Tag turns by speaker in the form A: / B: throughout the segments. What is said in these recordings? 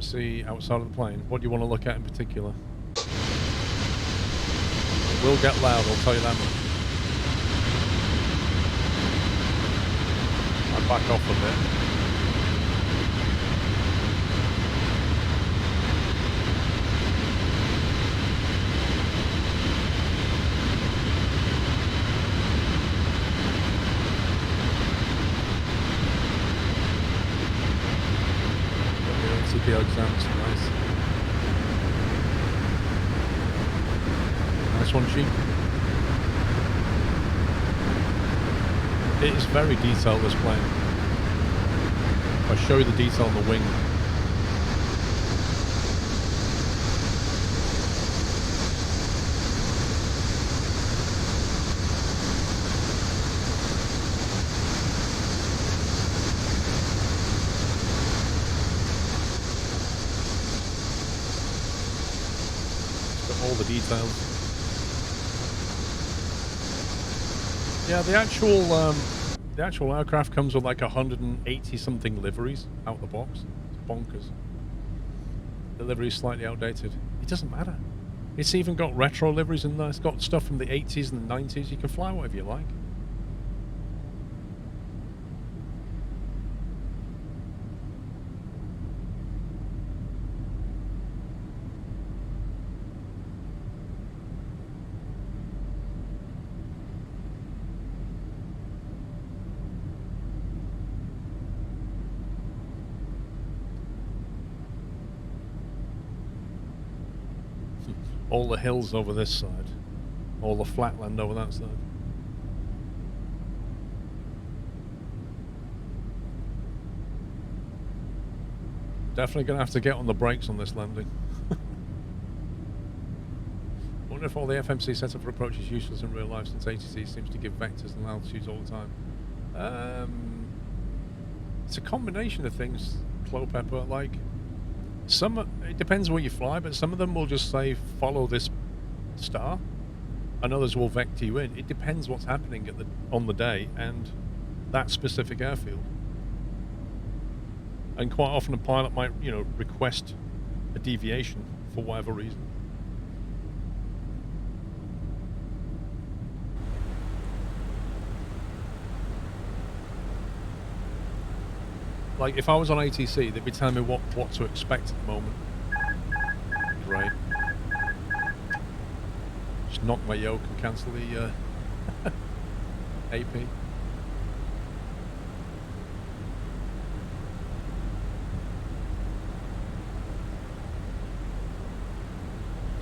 A: FMC outside of the plane. What do you want to look at in particular? It will get loud, I'll tell you that much. I back off a bit. CPO exams, nice. Nice one, Chief. It is very detailed, this plane. I'll show you the detail on the wing. All the details. Yeah, the actual aircraft comes with like 180 something liveries out the box. It's bonkers. The livery is slightly outdated. It doesn't matter. It's even got retro liveries in there. It's got stuff from the 80s and the 90s. You can fly whatever you like. All the hills over this side. All the flatland over that side. Definitely going to have to get on the brakes on this landing. Wonder if all the FMC setup for approach is useless in real life, since ATC seems to give vectors and altitudes all the time. It's a combination of things, Clopepper. Like, it depends where you fly, but some of them will just say follow this star, and others will vector you in. It depends what's happening on the day and that specific airfield. And quite often a pilot might, request a deviation for whatever reason. Like, if I was on ATC, they'd be telling me what to expect at the moment. Great. Just knock my yoke and cancel the AP.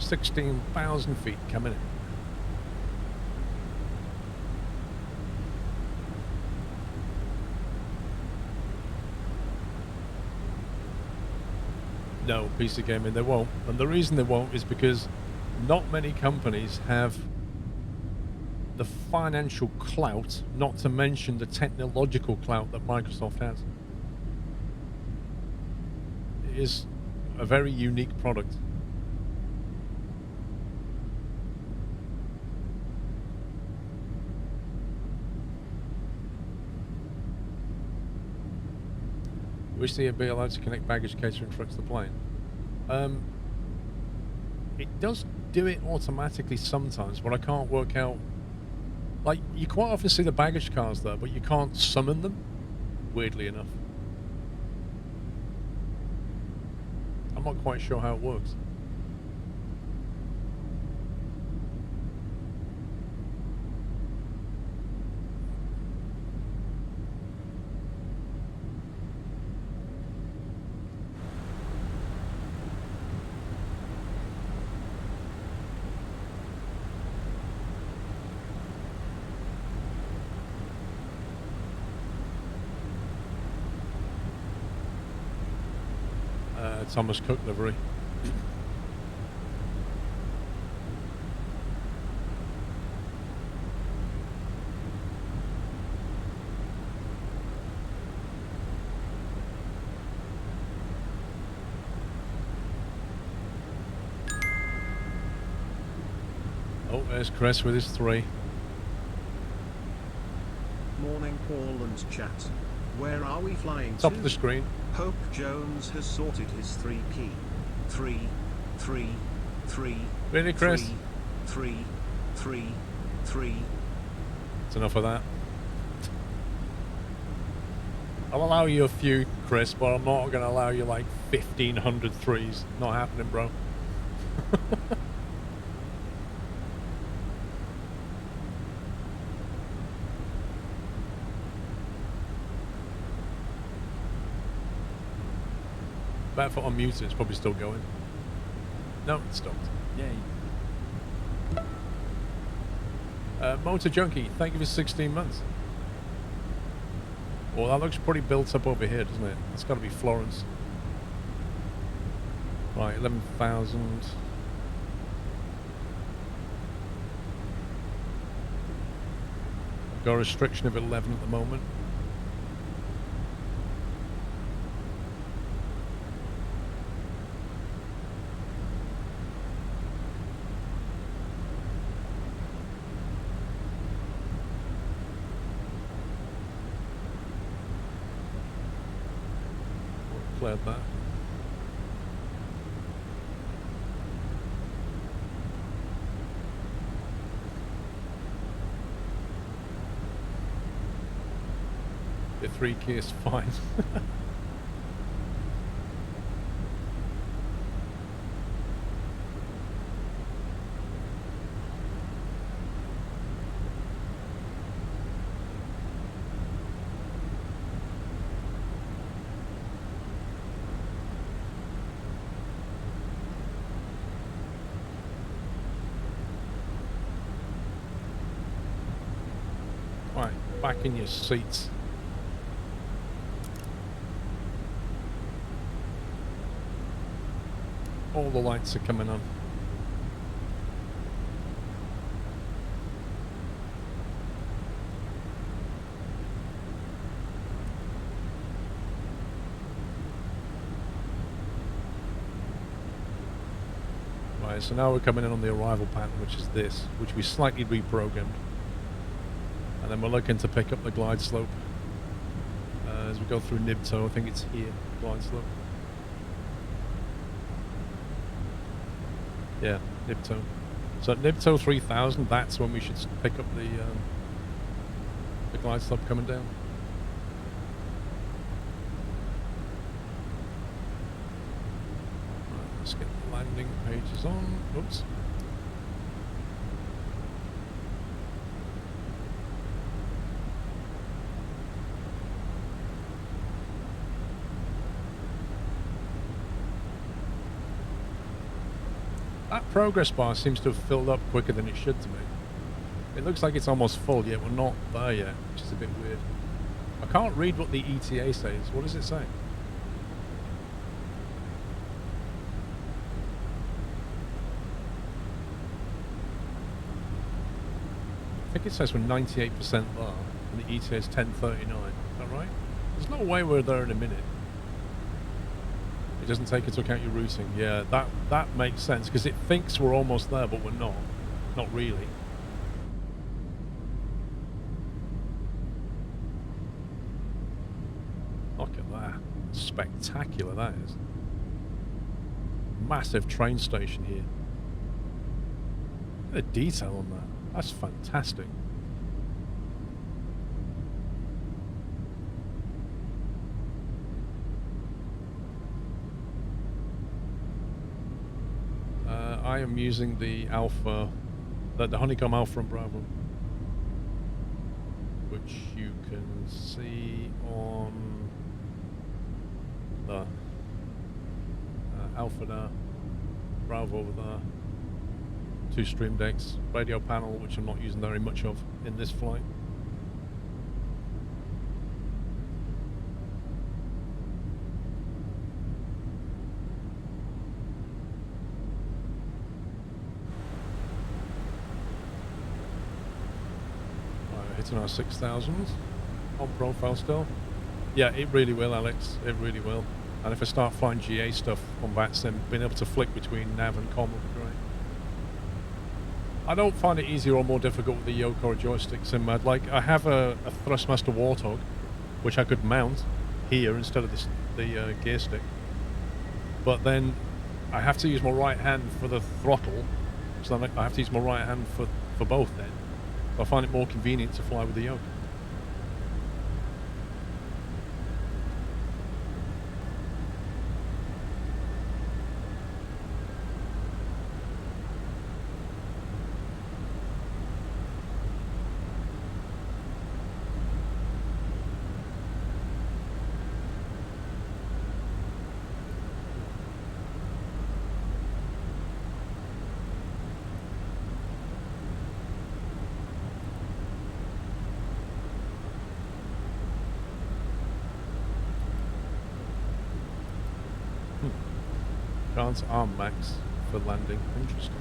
A: $16,000 feet coming in. No, PC Gaming, they won't. And the reason they won't is because not many companies have the financial clout, not to mention the technological clout that Microsoft has. It is a very unique product. Wish they'd be allowed to connect baggage catering trucks to the plane. It does do it automatically sometimes, but I can't work out. Like, you quite often see the baggage cars there, but you can't summon them, weirdly enough. I'm not quite sure how it works. Thomas Cook livery. Oh, there's Chris with his 3.
B: Morning, Paul and chat. Where are we flying
A: Top
B: to?
A: of the screen.
B: Hope Jones has sorted his 3 key. 3, 3, 3.
A: Really, Chris?
B: 3, 3, 3.
A: That's enough of that. I'll allow you a few, Chris, but I'm not going to allow you like 1,500 threes. Not happening, bro. Better for unmuted, it's probably still going. No, it stopped. Yay. Motor Junkie, thank you for 16 months. Well, that looks pretty built up over here, doesn't it? That's got to be Florence. Right, 11,000. I've got a restriction of 11 at the moment. Cleared that. The 3 key is fine. Right, back in your seats. All the lights are coming on. Right, so now we're coming in on the arrival pattern, which is this, which we slightly reprogrammed. And then we're looking to pick up the glide slope as we go through Nibto. I think it's here, glide slope. Yeah, Nibto. So at Nibto 3000, that's when we should pick up the glide slope coming down. Right, let's get the landing pages on. Oops. That progress bar seems to have filled up quicker than it should to me. It looks like it's almost full, yet we're not there yet, which is a bit weird. I can't read what the ETA says. What does it say? I think it says we're 98% there, and the ETA is 10:39. Is that right? There's no way we're there in a minute. It doesn't take into account your routing. Yeah, that makes sense, because it thinks we're almost there, but we're not. Not really. Look at that. Spectacular, that is. Massive train station here. Look at the detail on that. That's fantastic. I am using the Alpha, the Honeycomb Alpha and Bravo, which you can see on the Alpha there, Bravo over there, 2 stream decks, radio panel, which I'm not using very much of in this flight. Hitting our 6,000 on profile still. Yeah, it really will, Alex. It really will. And if I start flying GA stuff on VATSIM, being able to flick between nav and com will be great. I don't find it easier or more difficult with the yoke or a joystick sim. I have a Thrustmaster Warthog, which I could mount here instead of the gear stick. But then I have to use my right hand for the throttle, so then I have to use my right hand for both then. So I find it more convenient to fly with the yoke. Chance arm max for landing. Interesting.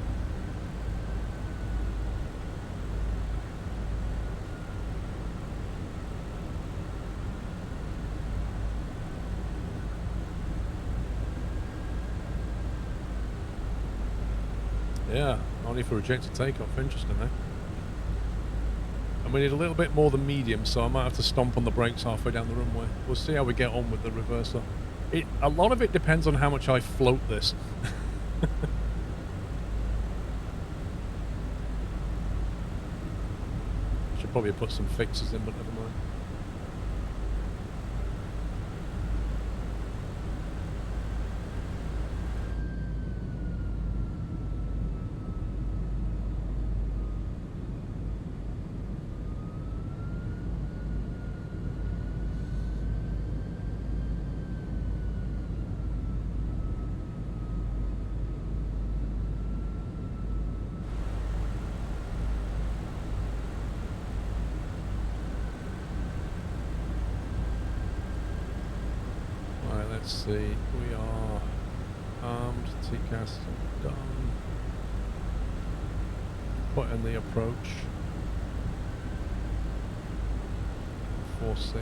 A: Yeah, only for rejected takeoff. Interesting, eh? And we need a little bit more than medium, so I might have to stomp on the brakes halfway down the runway. We'll see how we get on with the reverser. A lot of it depends on how much I float this. Should probably put some fixes in, but never mind. Let's see, we are armed, TCAS done. Put in the approach. 4-6.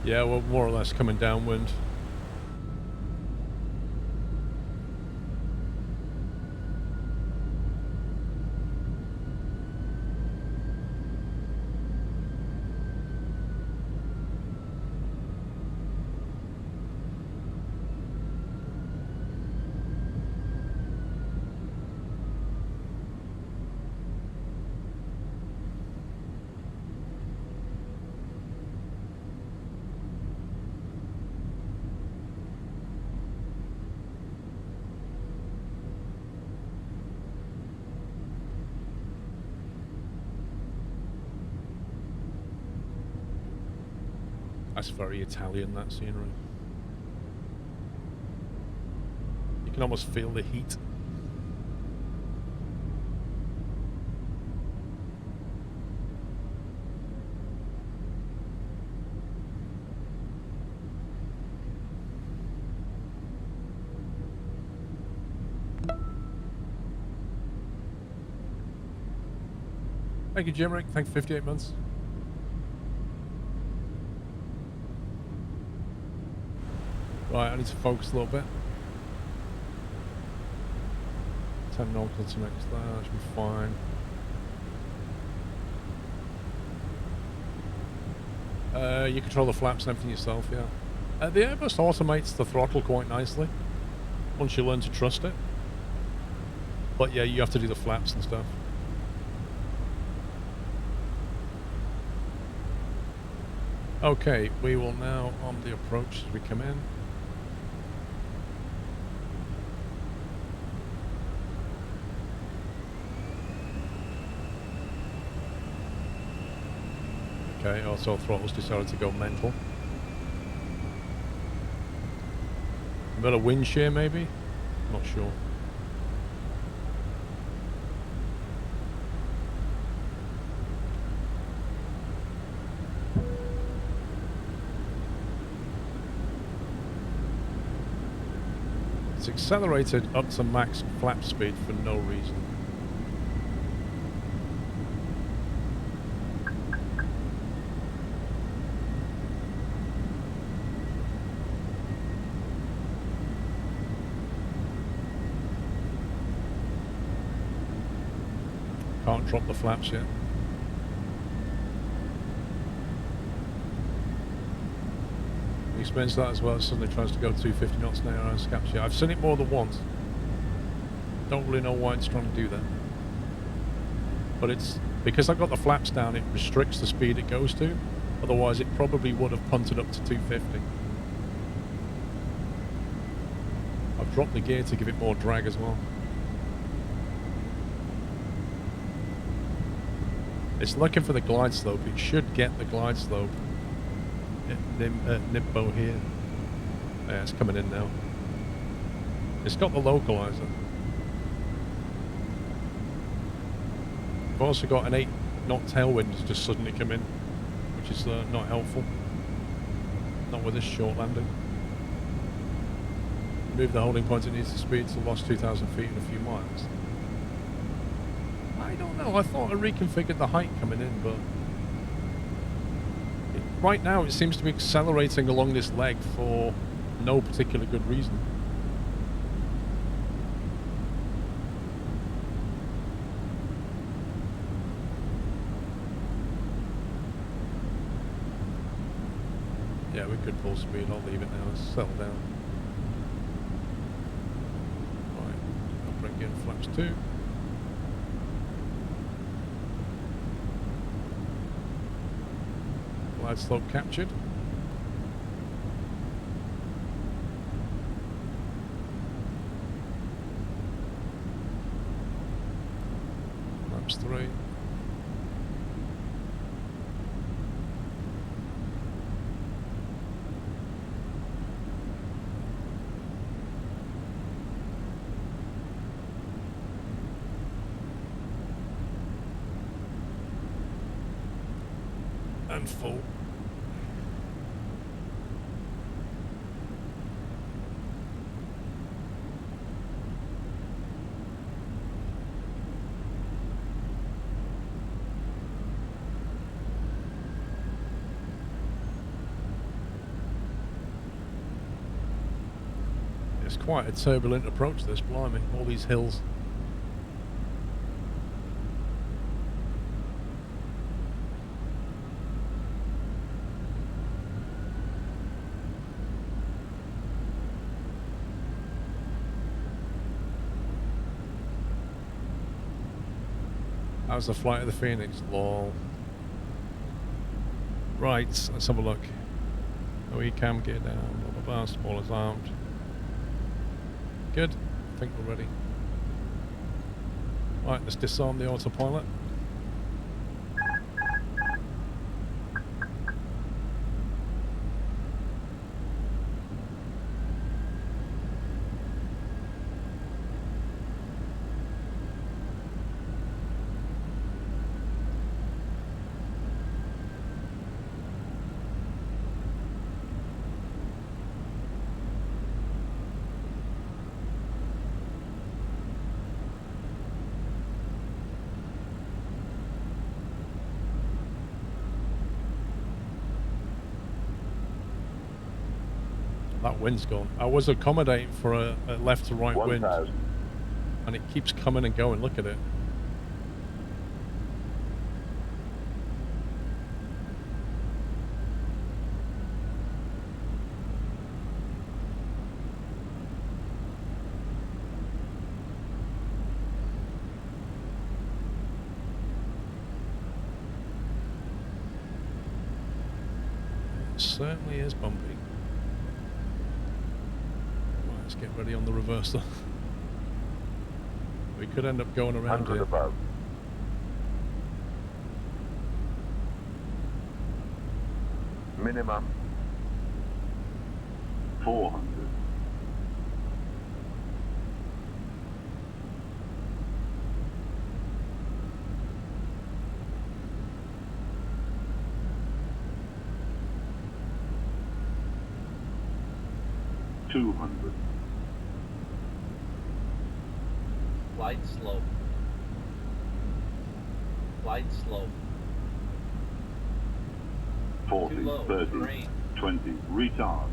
A: Yeah, we're more or less coming downwind. That's very Italian, that scenery. You can almost feel the heat. Thank you, Jimrick. Thank you, 58 months. Right, I need to focus a little bit. 10 nautical to next there, that should be fine. You control the flaps and everything yourself, yeah. The Airbus automates the throttle quite nicely, once you learn to trust it. But yeah, you have to do the flaps and stuff. Okay, we will now on the approach as we come in. Okay, also throttles decided to go mental. A bit of wind shear maybe? Not sure. It's accelerated up to max flap speed for no reason. not dropped the flaps yet. We experienced that as well. It suddenly tries to go 250 knots an hour and scaps you. I've seen it more than once. Don't really know why it's trying to do that. But it's because I've got the flaps down, it restricts the speed it goes to. Otherwise, it probably would have punted up to 250. I've dropped the gear to give it more drag as well. It's looking for the glide slope. It should get the glide slope at Nimbo here. Yeah, it's coming in now. It's got the localizer. I've also got an 8 knot tailwind that's just suddenly come in, which is not helpful. Not with this short landing. Move the holding point, it needs to speed to lost 2,000 feet in a few miles. I don't know, I thought I reconfigured the height coming in, but right now it seems to be accelerating along this leg for no particular good reason. Yeah, we could full speed. I'll leave it now. Let's settle down. Right, I'll bring in flaps 2. Glide slope captured. Flaps 3. And full. It's quite a turbulent approach, this, blimey, all these hills. How's the flight of the Phoenix? Lol. Right, let's have a look. OE cam, gear down, blah blah blah, spoilers armed. Good, I think we're ready. Right, let's disarm the autopilot. That wind's gone. I was accommodating for a left to right wind, and it keeps coming and going. Look at it. It certainly is bumpy. Let's get ready on the reversal. We could end up going around here.
C: Above. Minimum 400. $200.
D: Glide slope. Glide slope.
C: 40,
D: Too low.
C: 30,
D: Terrain.
C: 20, retard.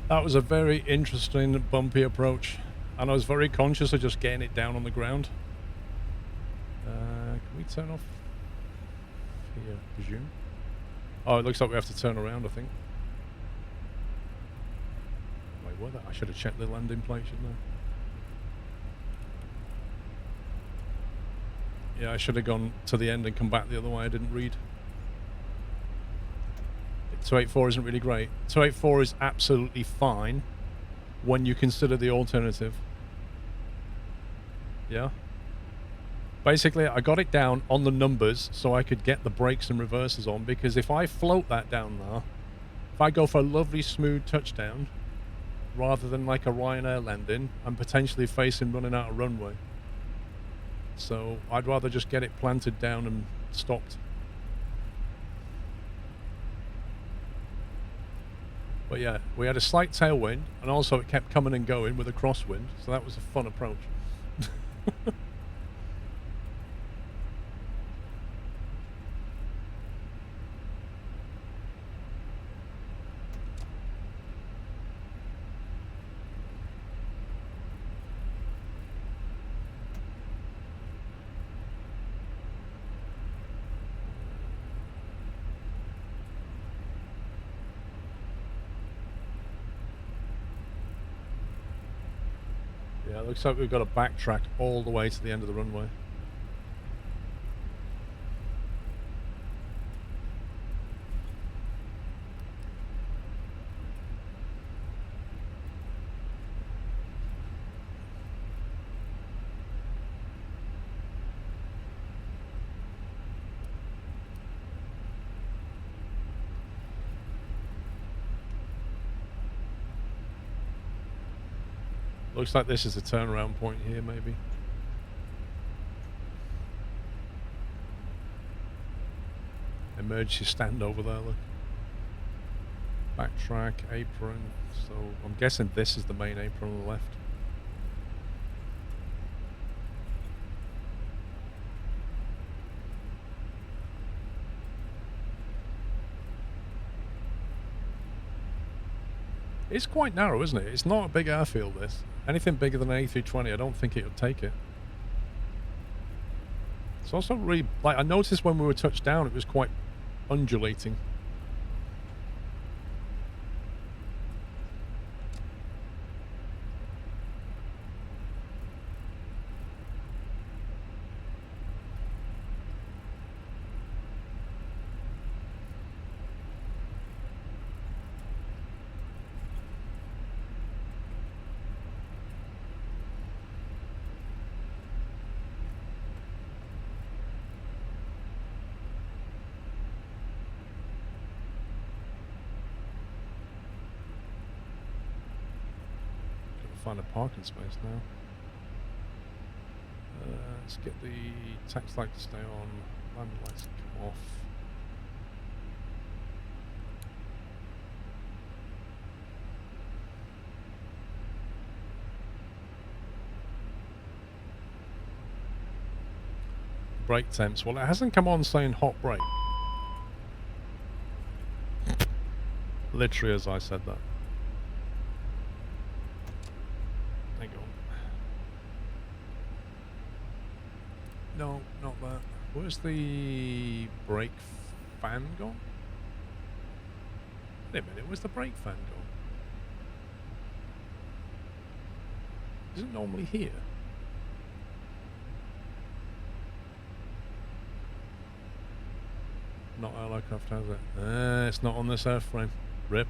A: That was a very interesting bumpy approach, and I was very conscious of just getting it down on the ground. Can we turn off here, presume? Oh, it looks like we have to turn around, I think. Wait, what? I should have checked the landing plate, shouldn't I? Yeah, I should have gone to the end and come back the other way. I didn't read. 284 isn't really great. 284 is absolutely fine when you consider the alternative. Yeah. Basically, I got it down on the numbers so I could get the brakes and reverses on, because if I float that down there, if I go for a lovely smooth touchdown rather than like a Ryanair landing, I'm potentially facing running out of runway. So I'd rather just get it planted down and stopped. But yeah, we had a slight tailwind, and also it kept coming and going with a crosswind, so that was a fun approach. Yeah, it looks like we've got to backtrack all the way to the end of the runway. Looks like this is a turnaround point here, maybe. Emergency stand over there, look. Backtrack, apron. So I'm guessing this is the main apron on the left. It's quite narrow, isn't it? It's not a big airfield, this. Anything bigger than an A320, I don't think it would take it. It's also really, like, I noticed when we were touched down, it was quite undulating. Find a parking space now. Let's get the tax light to stay on, landing lights to come off. Brake temps. Well, it hasn't come on saying hot brake. Literally as I said that. No, not that. Where's the brake fan gone? Wait a minute, where's the brake fan gone? Is it normally here? Not our aircraft has it. It's not on this airframe. RIP.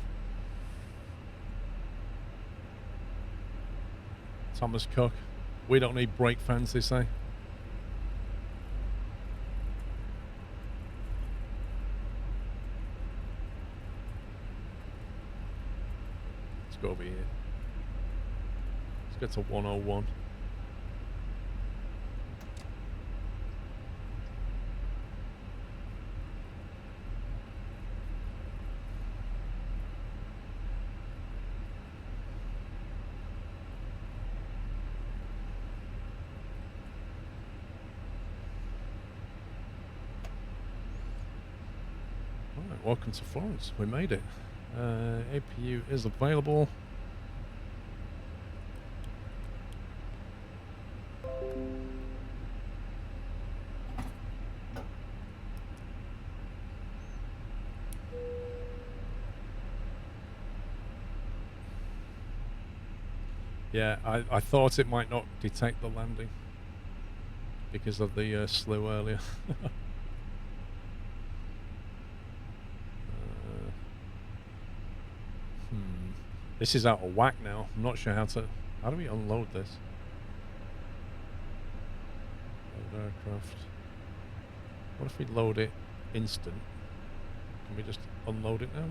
A: Thomas Cook. We don't need brake fans, they say. Go over here. Let's get to 101. Alright, welcome to Florence. We made it. APU is available. Yeah, I thought it might not detect the landing because of the slew earlier. This is out of whack now. I'm not sure how to... How do we unload this? Load aircraft. What if we load it instant? Can we just unload it now?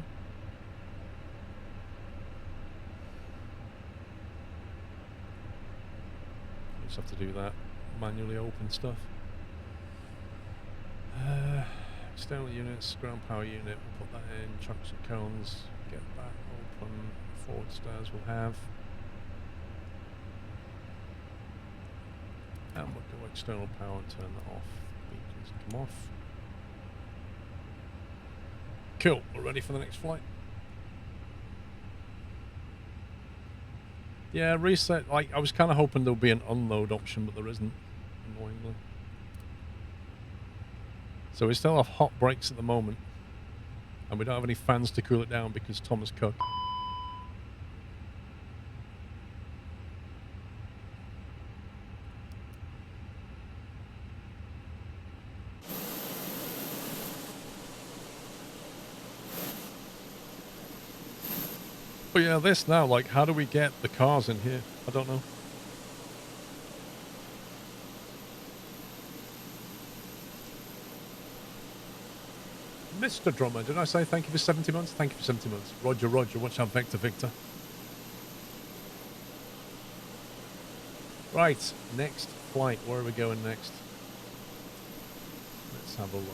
A: We just have to do that. Manually open stuff. External units, ground power unit, we'll put that in. Chunks and cones, get that open. Forward stairs we'll have. And we'll go external power and turn that off. Beacons come off. Cool, we're ready for the next flight. Yeah, reset. Like, I was kind of hoping there would be an unload option, but there isn't, annoyingly. So we still have hot brakes at the moment. And we don't have any fans to cool it down because Thomas Cook. But yeah, this now, like, how do we get the cars in here? I don't know. Mr. Drummer, did I say thank you for 70 months? Thank you for 70 months. Roger, Roger. Watch out, Vector, Victor. Right, next flight. Where are we going next? Let's have a look.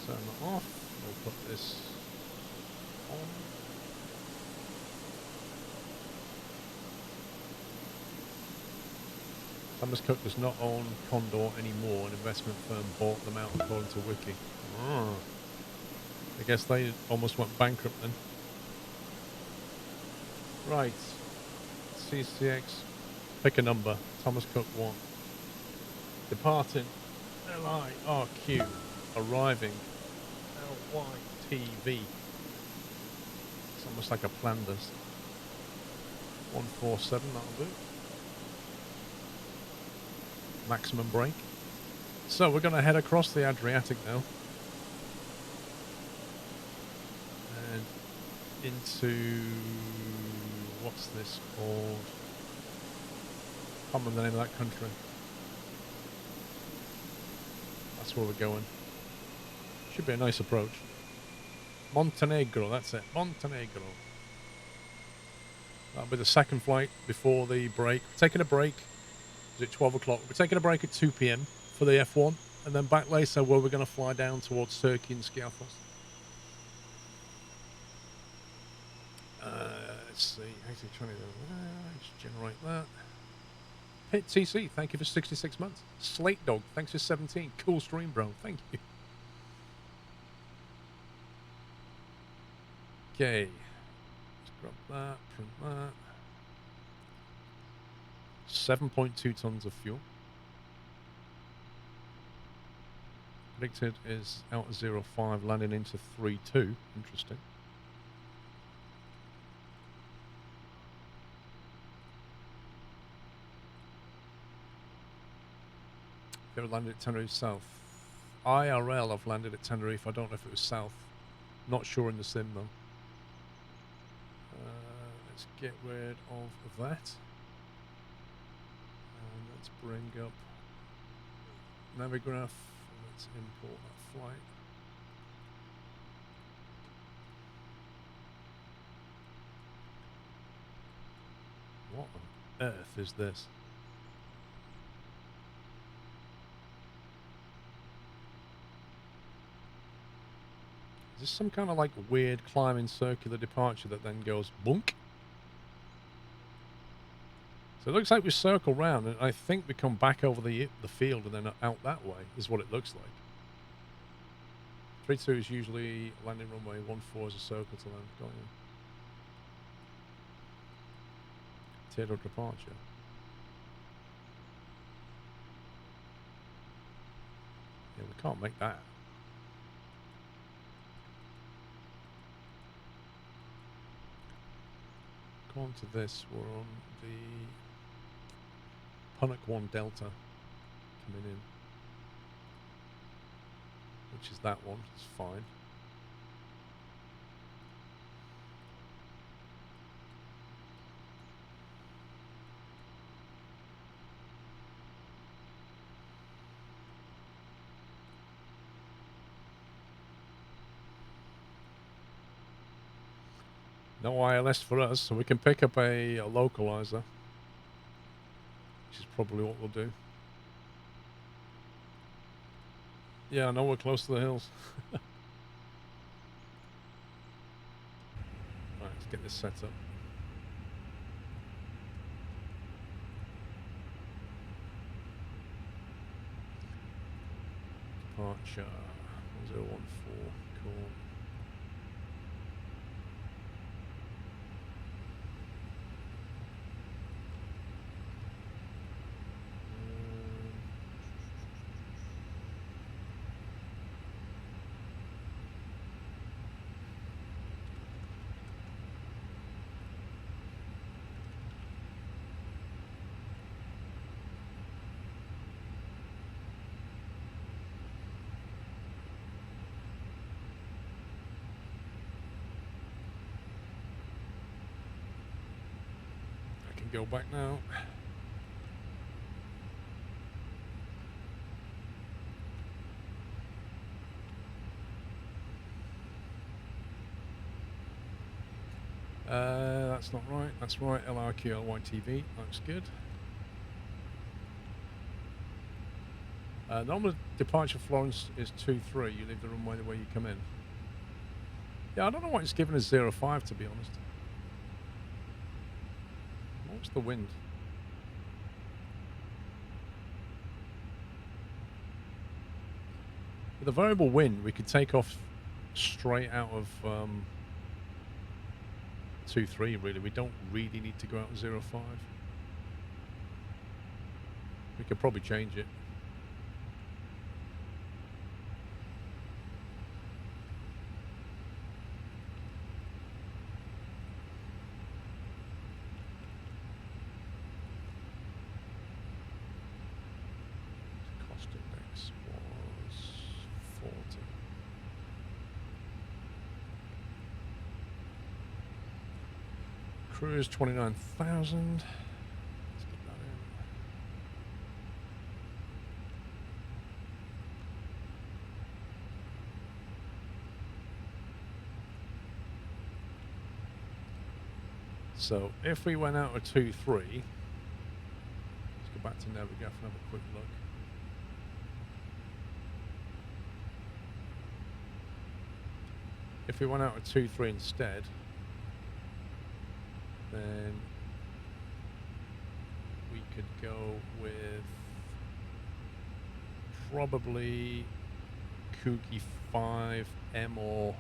A: Turn that off. We'll put this on. Thomas Cook does not own Condor anymore. An investment firm bought them out according to Wiki. Oh. I guess they almost went bankrupt then. Right. CCX. Pick a number. Thomas Cook 1. Departing. LIRQ. Arriving. LYTV. It's almost like a Flanders. 147, that'll do. Maximum brake. So we're going to head across the Adriatic now. And into... what's this called? I can't remember the name of that country. That's where we're going. Should be a nice approach. Montenegro, that's it. Montenegro. That'll be the second flight before the break. We're taking a break. Is it 12 o'clock? We're taking a break at 2 p.m. for the F1. And then back later where we're going to fly down towards Turkey and Skiathos. Let's see. Let's generate that. Pit TC, thank you for 66 months. Slate Dog, thanks for 17. Cool stream, bro. Thank you. Okay. Let's grab that, print that. 7.2 tons of fuel. Predicted is out of 0.5, landing into 3.2. Interesting. Ever landed at Tenerife South? IRL, I've landed at Tenerife. I don't know if it was South. Not sure in the sim though. Let's get rid of that. And let's bring up Navigraph. Let's import that flight. What on earth is this? Is this some kind of like weird climbing circular departure that then goes bunk? So it looks like we circle round and I think we come back over the field and then out that way is what it looks like. 3-2 is usually landing runway, 1-4 is a circle to land. Got you. Tiered of departure. Yeah, we can't make that. Go on to this. We're on the Punnock 1 Delta coming in, which is that one. It's fine. No ILS for us, so we can pick up a localizer, which is probably what we'll do. Yeah, I know we're close to the hills. Right, let's get this set up. Departure 1014, cool. Go back now. That's not right. That's right. LRQLYTV. Looks good. Normal departure Florence is 23. You leave the runway the way you come in. Yeah, I don't know why it's given us 05, to be honest. What's the wind? With a variable wind, we could take off straight out of 23, really. We don't really need to go out of 05. We could probably change it. Cruise 29,000. Let's get that in. So if we went out of 2-3, let's go back to Navigraph and have a quick look. If we went out of 2-3 instead, then we could go with probably Kooky 5, M or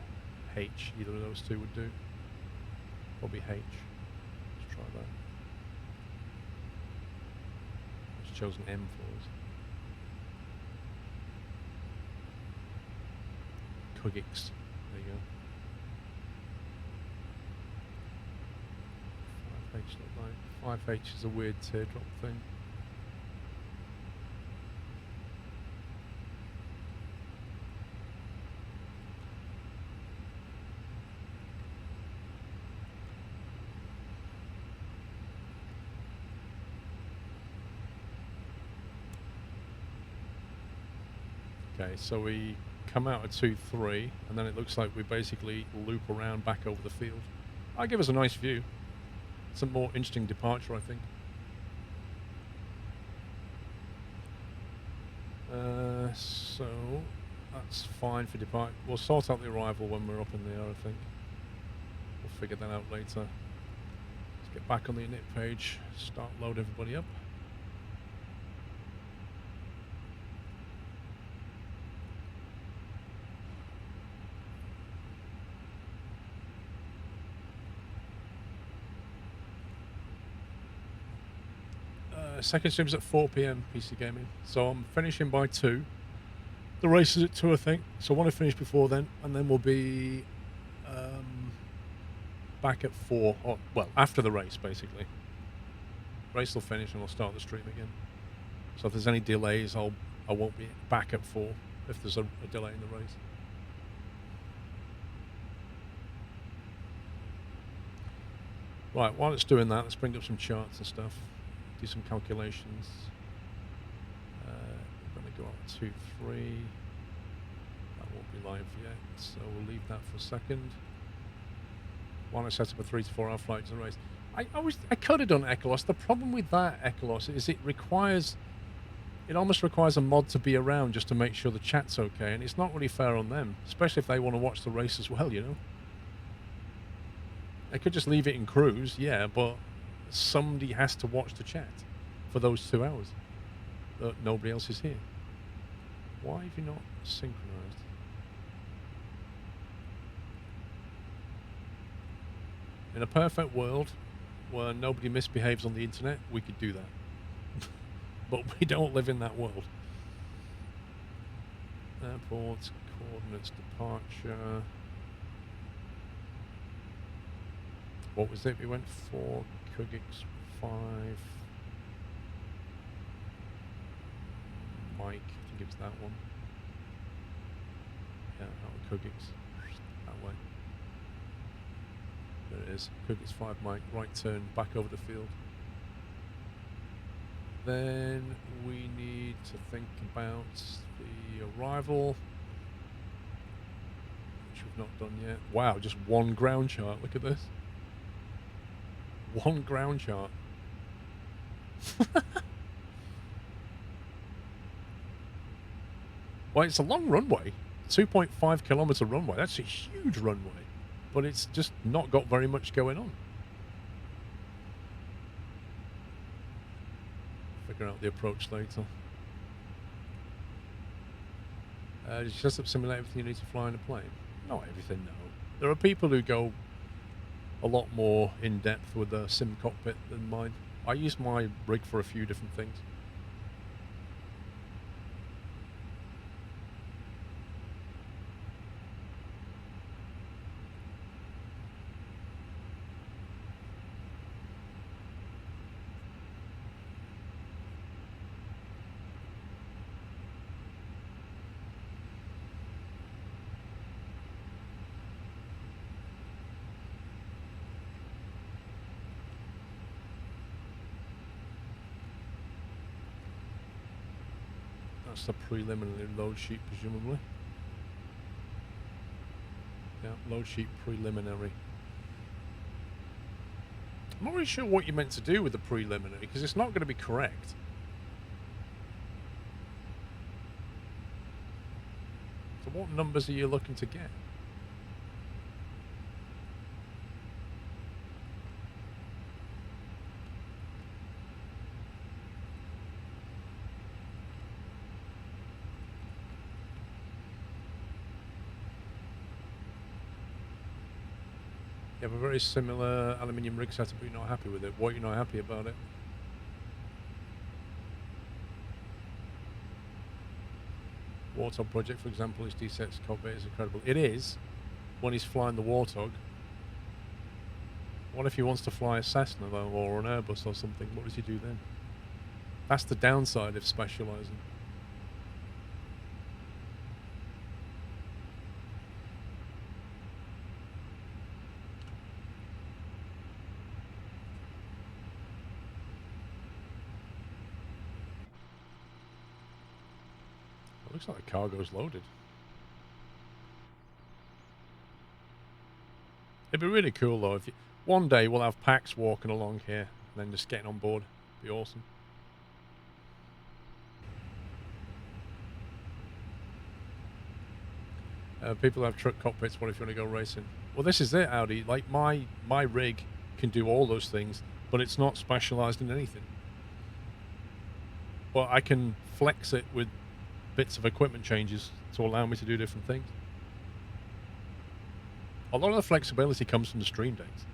A: H. Either of those two would do. Probably H. Let's try that. I've chosen M for us. Coogix. There you go. H look like 5H is a weird teardrop thing. Okay, so we come out at 2-3 and then it looks like we basically loop around back over the field. That'll give us a nice view. Some more interesting departure, I think. So that's fine for depart. We'll sort out the arrival when we're up in the air, I think. We'll figure that out later. Let's get back on the init page, start load everybody up. Second stream's at 4 PM PC Gaming, so I'm finishing by 2. The race is at 2, I think, so I want to finish before then, and then we'll be back at 4, or, well, after the race, basically. Race will finish and I'll start the stream again. So if there's any delays, I won't be back at 4 if there's a delay in the race. Right, while it's doing that, let's bring up some charts and stuff. Do some calculations. We're going to go up 2, 3. That won't be live yet, so we'll leave that for a second. While I set up a 3 to 4 hour flight to the race. I could have done Ecolos. The problem with that Ecolos is it almost requires a mod to be around just to make sure the chat's okay, and it's not really fair on them, especially if they want to watch the race as well, you know. They could just leave it in cruise, yeah, but somebody has to watch the chat for those 2 hours that nobody else is here. Why have you not synchronized? In a perfect world where nobody misbehaves on the internet, we could do that. But we don't live in that world. Airport, coordinates, departure. What was it? We went 4, Kugix 5. Mike, I think it was that one. Yeah, out of Kugix. That way. There it is. Kugix 5, Mike. Right turn, back over the field. Then we need to think about the arrival, which we've not done yet. Wow, just one ground chart. Look at this. One ground chart. Well, it's a long runway. 2.5 kilometer runway. That's a huge runway. But it's just not got very much going on. Figure out the approach later. Did you just simulate everything you need to fly in a plane? Not everything, no. There are people who go a lot more in depth with a sim cockpit than mine. I use my rig for a few different things. That's the preliminary load sheet, presumably. Yeah, load sheet preliminary. I'm not really sure what you're meant to do with the preliminary, because it's not going to be correct. So what numbers are you looking to get? You have a very similar aluminium rig setup, but you're not happy with it. Why are you not happy about it? Warthog project, for example, his D6 cockpit is incredible. It is, when he's flying the Warthog. What if he wants to fly a Cessna, though, or an Airbus or something? What does he do then? That's the downside of specialising. Looks like the cargo's loaded. It'd be really cool though if one day we'll have packs walking along here and then just getting on board. Be awesome. People have truck cockpits. What if you want to go racing? Well, this is it, Audi. Like my rig can do all those things, but it's not specialised in anything. But I can flex it with bits of equipment changes to allow me to do different things. A lot of the flexibility comes from the stream decks,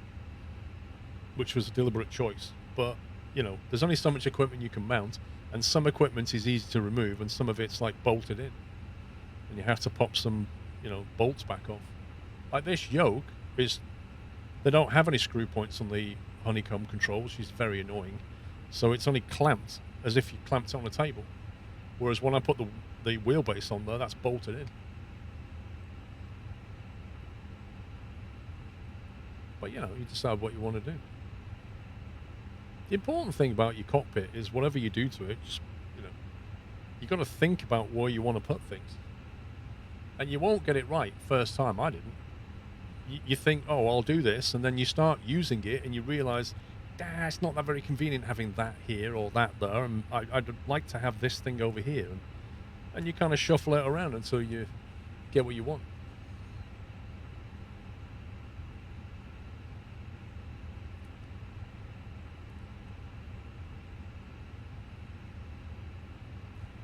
A: which was a deliberate choice. But, you know, there's only so much equipment you can mount, and some equipment is easy to remove, and some of it's like bolted in. And you have to pop some, you know, bolts back off. Like this yoke is They don't have any screw points on the honeycomb control, which is very annoying. So it's only clamped as if you clamped it on a table. Whereas when I put the wheelbase on there, that's bolted in. But you know, you decide what you want to do. The important thing about your cockpit is whatever you do to it, just, you know, you got to think about where you want to put things. And you won't get it right first time. I didn't. You think, oh, I'll do this, and then you start using it, and you realise, it's not that very convenient having that here or that there, and I'd like to have this thing over here. And you kind of shuffle it around until you get what you want.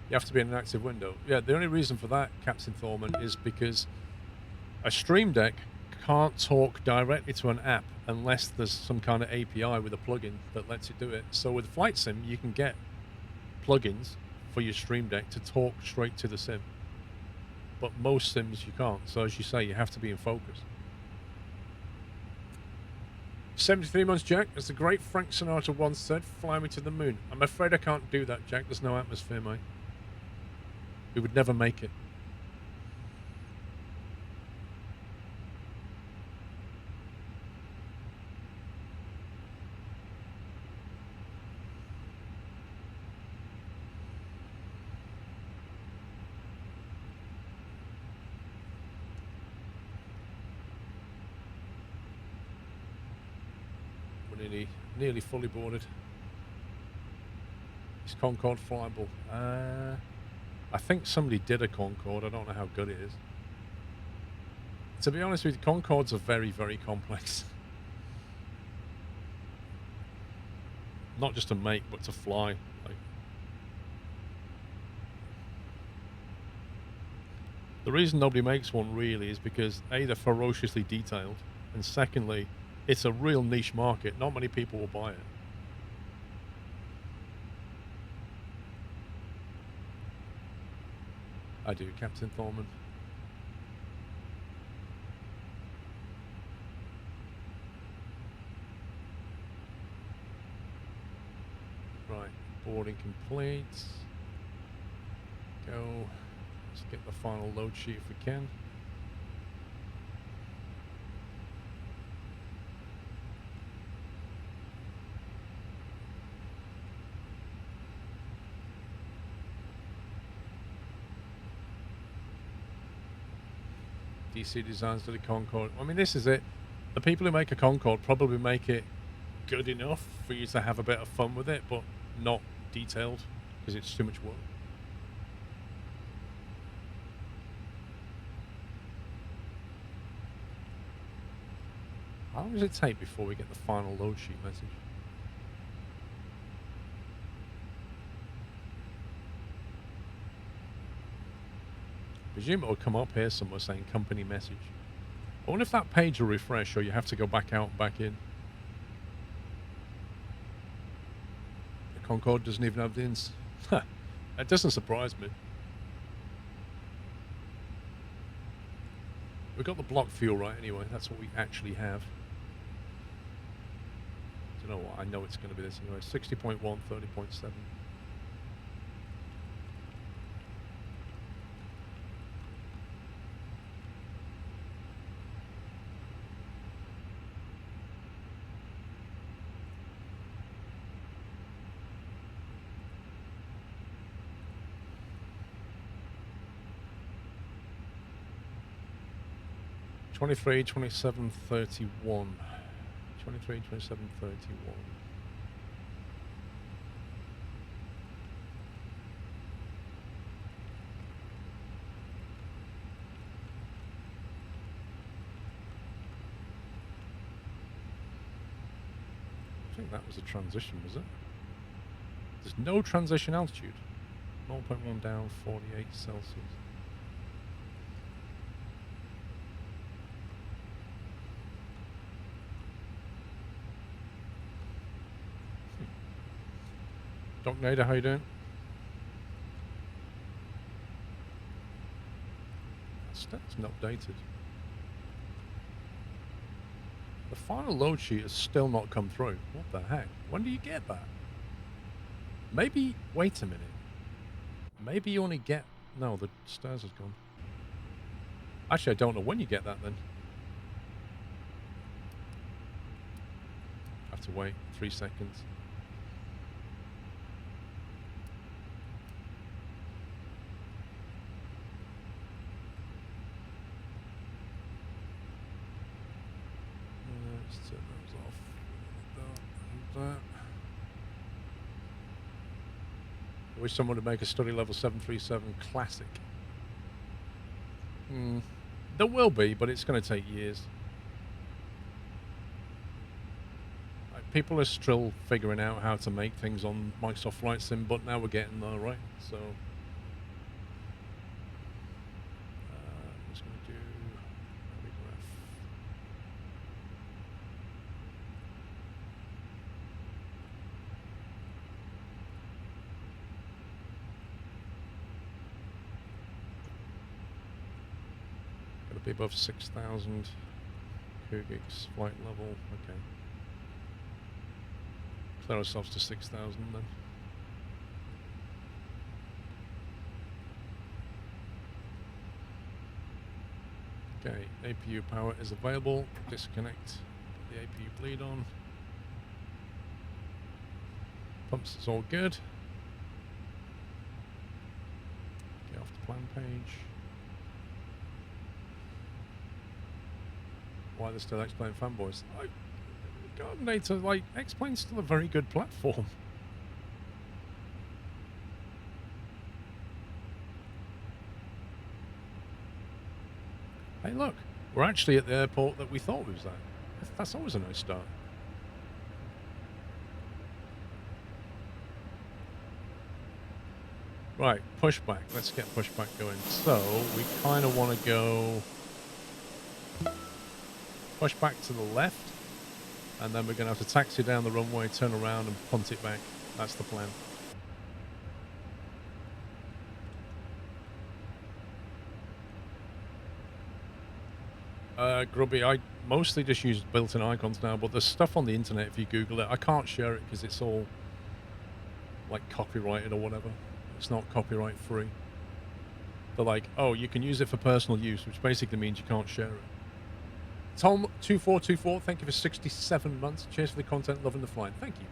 A: You have to be in an active window. Yeah, the only reason for that, Captain Thorman, is because a Stream Deck can't talk directly to an app unless there's some kind of API with a plugin that lets it do it. So with Flight Sim, you can get plugins for your Stream Deck to talk straight to the sim. But most sims you can't. So as you say, you have to be in focus. 73 months, Jack. As the great Frank Sinatra once said, fly me to the moon. I'm afraid I can't do that, Jack. There's no atmosphere, mate. We would never make it. We're nearly fully boarded. Is Concorde flyable? I think somebody did a Concorde. I don't know how good it is. To be honest with you, Concordes are very, very complex. Not just to make, but to fly. Like, the reason nobody makes one really is because A, they're ferociously detailed, and secondly, it's a real niche market. Not many people will buy it. I do, Captain Thorman. Right, boarding complete. Go. Let's get the final load sheet if we can. DC Designs to the Concorde. I mean, this is it. The people who make a Concorde probably make it good enough for you to have a bit of fun with it, but not detailed because it's too much work. How long does it take before we get the final load sheet message? I presume it'll come up here somewhere saying company message. I wonder if that page will refresh or you have to go back out and back in. The Concorde doesn't even have the ins. That doesn't surprise me. We've got the block fuel right anyway. That's what we actually have. I don't know what. I know it's going to be this anyway. 60.1, 30.7. $23, 27, 31. 23, 27, 31. I think that was a transition, was it? There's no transition altitude. 0.1 down, 48 Celsius. Doc Nader, how you doing? That's not updated. The final load sheet has still not come through. What the heck? When do you get that? Maybe, wait a minute. Maybe you only get, no, the stairs has gone. Actually, I don't know when you get that then. I have to wait 3 seconds. Let's turn those off. That. I wish someone would make a study level 737 classic. There will be, but it's going to take years. Like, people are still figuring out how to make things on Microsoft Flight Sim, but now we're getting there, right? So, I'm just going to do polygraph. Got to be above 6,000 gigs flight level. Okay. Clear ourselves to 6,000 then. Okay, APU power is available. Disconnect. Put the APU bleed on. Pumps is all good. Get off the plan page. Why they're still X-Plane fanboys? God, Nato, like, X-Plane's still a very good platform. Hey, look, we're actually at the airport that we thought we was at. That's always a nice start. Right, pushback. Let's get pushback going. So, we kind of want to go push back to the left, and then we're going to have to taxi down the runway, turn around, and punt it back. That's the plan. Grubby, I mostly just use built-in icons now, but there's stuff on the internet if you Google it. I can't share it because it's all, like, copyrighted or whatever. It's not copyright free. They're like, oh, you can use it for personal use, which basically means you can't share it. Tom2424, thank you for 67 months. Cheers for the content, loving the flight. Thank you.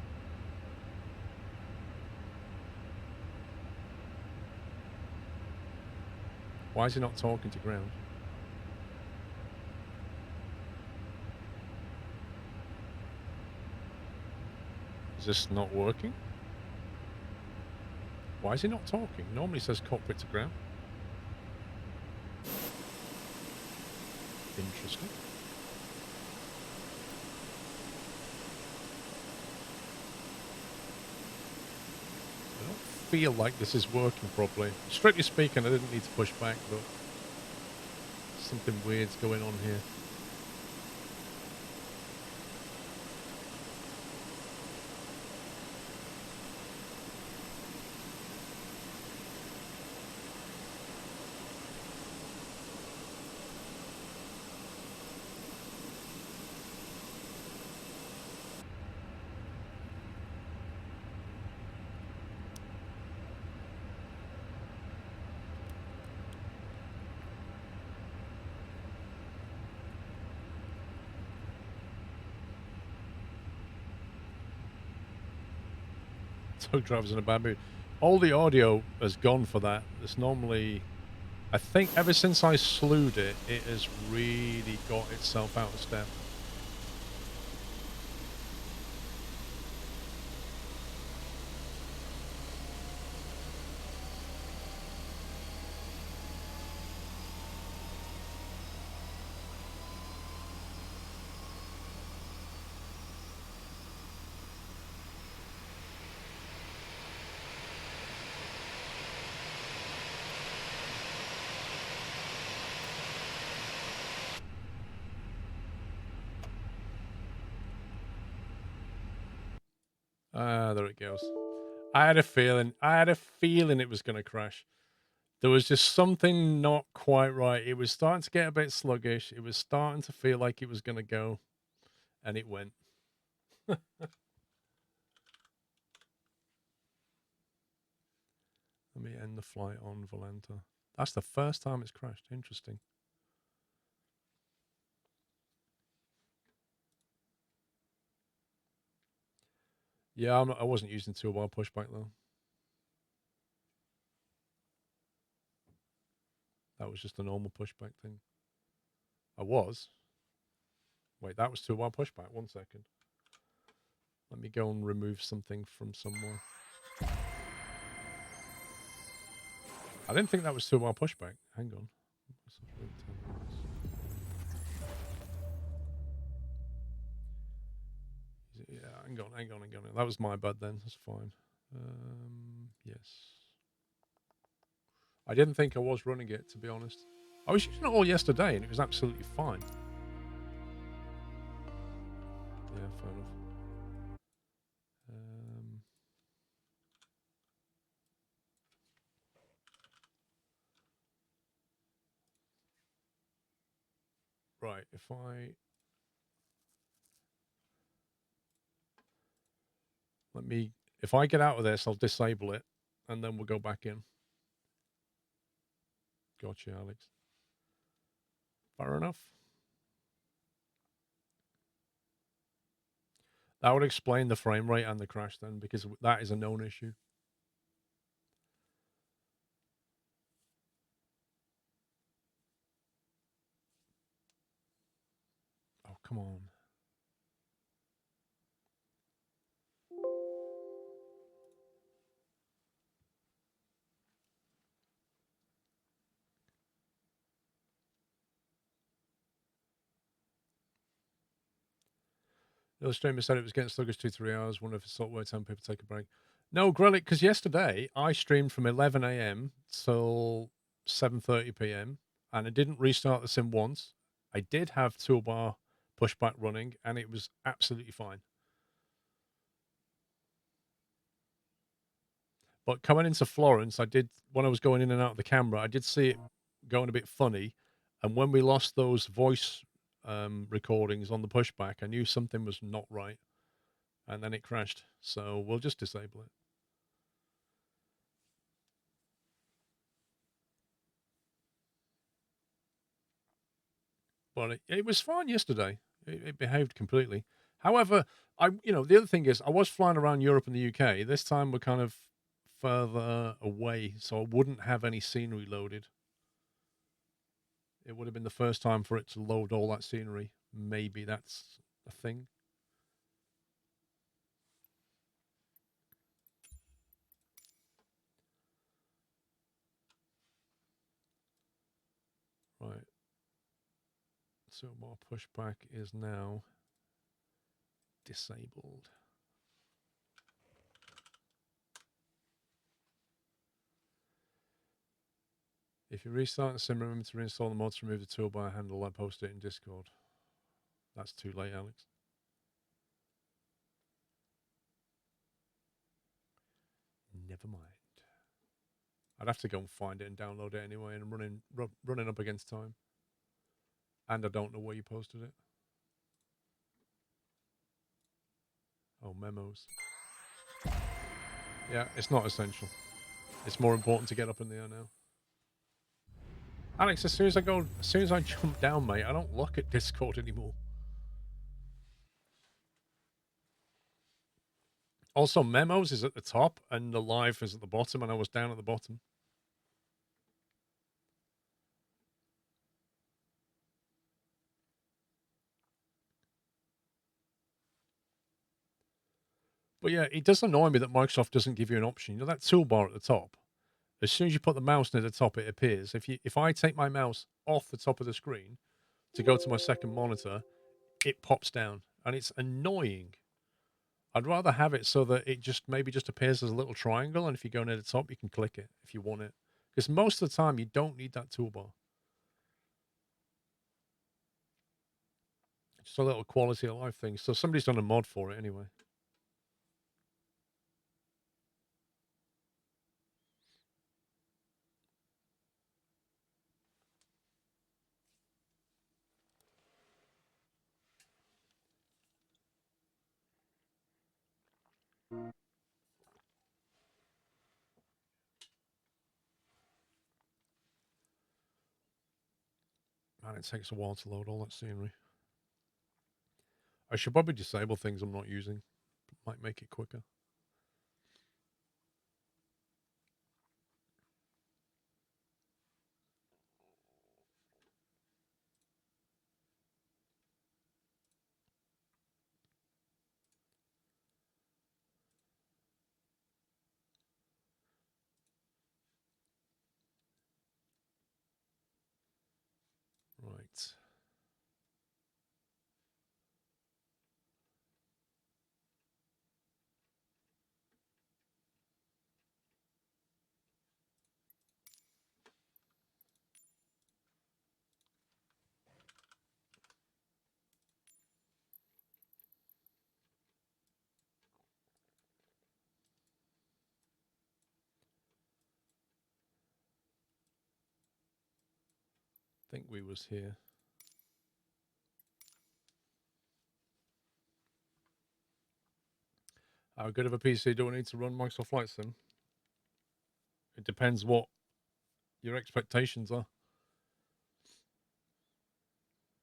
A: Why is he not talking to ground? Is this not working? Why is he not talking? Normally it says cockpit to ground. Interesting. I don't feel like this is working properly. Strictly speaking, I didn't need to push back, but something weird's going on here. Tug drivers in a bad mood. All the audio has gone for that. It's normally, I think ever since I slewed it, it has really got itself out of step. Ah, there it goes. I had a feeling it was going to crash. There was just something not quite right. It was starting to get a bit sluggish. It was starting to feel like it was going to go. and it went. Let me end the flight on Volanta. That's the first time it's crashed. Interesting. Yeah, I wasn't using toolbar pushback though. That was just a normal pushback thing. I was. Wait, that was toolbar pushback. 1 second. Let me go and remove something from somewhere. I didn't think that was toolbar pushback. Hang on. Yeah, hang on. That was my bad then. That's fine. Yes. I didn't think I was running it, to be honest. I was using it all yesterday, and it was absolutely fine. Yeah, fair enough. Right, if I get out of this, I'll disable it, and then we'll go back in. Gotcha, Alex. Fair enough. That would explain the frame rate and the crash then, because that is a known issue. Oh, come on. The streamer said it was getting sluggish 2-3 hours. Wonder if it's software telling people to take a break. No, Grellic, because yesterday I streamed from 11 a.m. till 7:30 p.m. and I didn't restart the sim once. I did have toolbar pushback running, and it was absolutely fine. But coming into Florence, when I was going in and out of the camera, I did see it going a bit funny. And when we lost those voice recordings on the pushback, I knew something was not right. And then it crashed. So we'll just disable it. But it was fine yesterday. It behaved completely. However, the other thing is I was flying around Europe and the UK. This time we're kind of further away, so I wouldn't have any scenery loaded. It would have been the first time for it to load all that scenery. Maybe that's a thing. Right. So more pushback is now disabled. If you restart the sim, remember to reinstall the mods to remove the toolbar handle. I posted it in Discord. That's too late, Alex. Never mind. I'd have to go and find it and download it anyway, and I'm running up against time. And I don't know where you posted it. Oh, memos. Yeah, it's not essential. It's more important to get up in the air now. Alex, as soon as I jump down, mate, I don't look at Discord anymore. Also, memos is at the top and the live is at the bottom, and I was down at the bottom. But yeah, it does annoy me that Microsoft doesn't give you an option. You know that toolbar at the top? As soon as you put the mouse near the top, it appears. If I take my mouse off the top of the screen to go to my second monitor, it pops down, and it's annoying. I'd rather have it so that it maybe just appears as a little triangle, and if you go near the top, you can click it if you want it. Because most of the time, you don't need that toolbar. Just a little quality of life thing. So somebody's done a mod for it anyway. Man, it takes a while to load all that scenery. I should probably disable things I'm not using. Might make it quicker. Right. Think we was here. How good of a PC do I need to run Microsoft Flight Sim? It depends what your expectations are.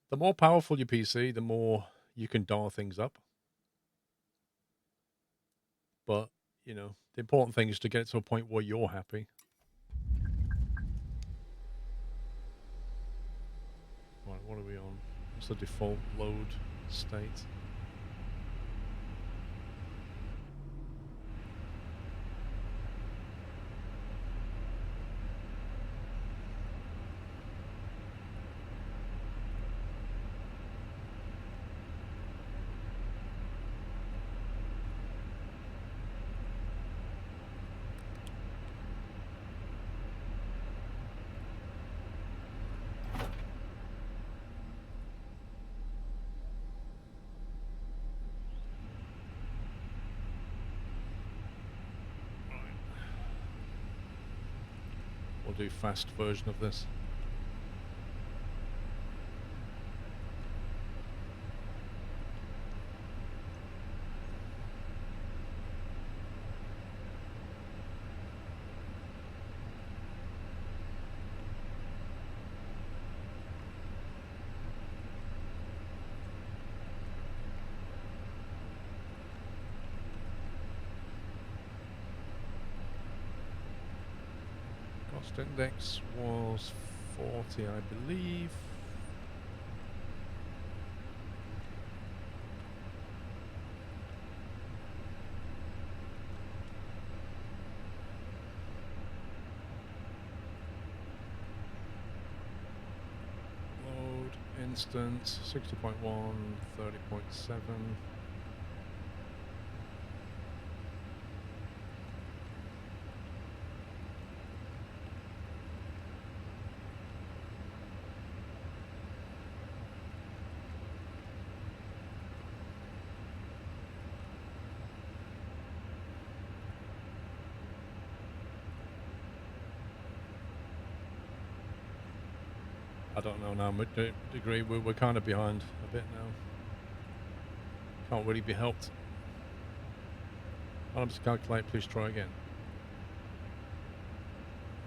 A: The more powerful your PC, the more you can dial things up. But, you know, the important thing is to get it to a point where you're happy. Right, what are we on? What's the default load state? We'll do fast version of this. Cost index was 40, I believe. Load instance 60.1, 30.7. I don't know now, degree, we're kind of behind a bit now. Can't really be helped. Items to calculate, please try again.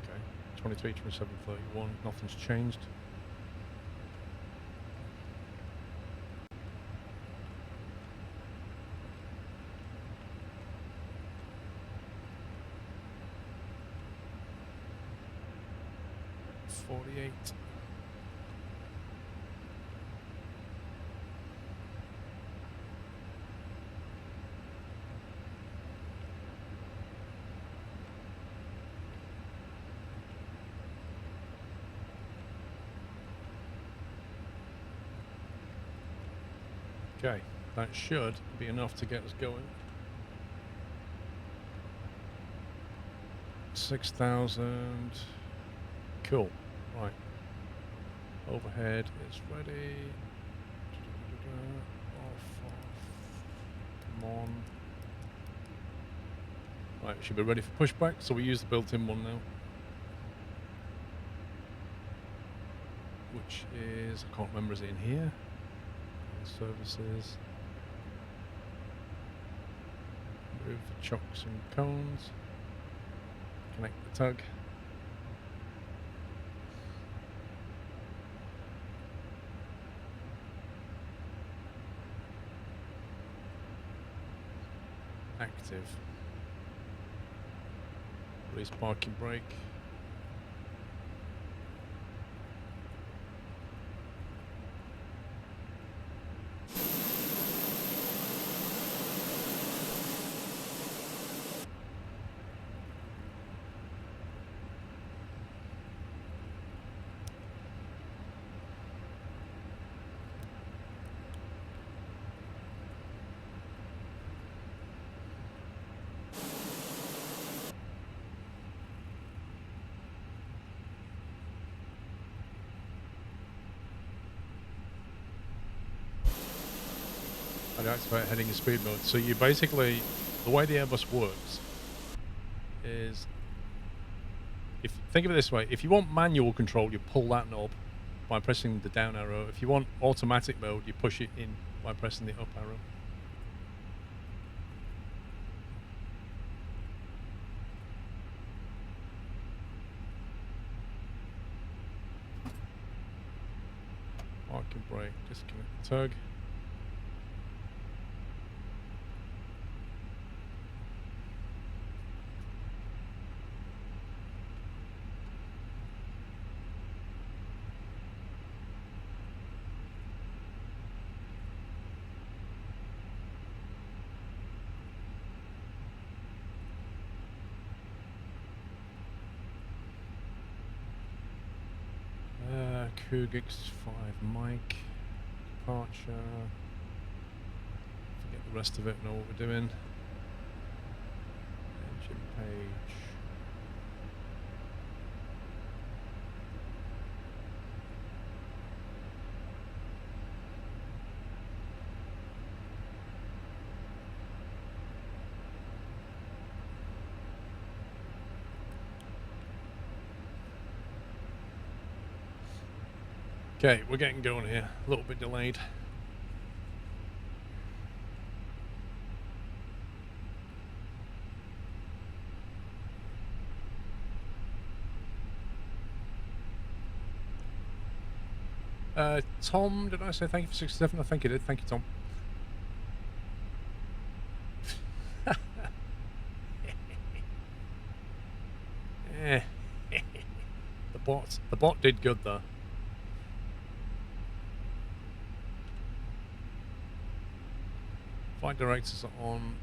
A: Okay, 23, 27, 31, nothing's changed. $48. Okay, that should be enough to get us going. 6,000. Cool. Right. Overhead is ready. Off. Come on. Right, we should be ready for pushback, so we use the built-in one now. Which is, I can't remember, is it in here? Services. Move the chocks and cones. Connect the tug. Active. Release parking brake. I'd activate heading in speed mode. So you basically, the way the Airbus works is, if think of it this way, if you want manual control, you pull that knob by pressing the down arrow. If you want automatic mode, you push it in by pressing the up arrow. Parking brake, disconnect the tug. Coog X5 mic, departure, forget the rest of it, know what we're doing. Engine page. Okay, we're getting going here. A little bit delayed. Tom, did I say thank you for 67? I think I did. Thank you, Tom. The bot did good though. Flight directors are on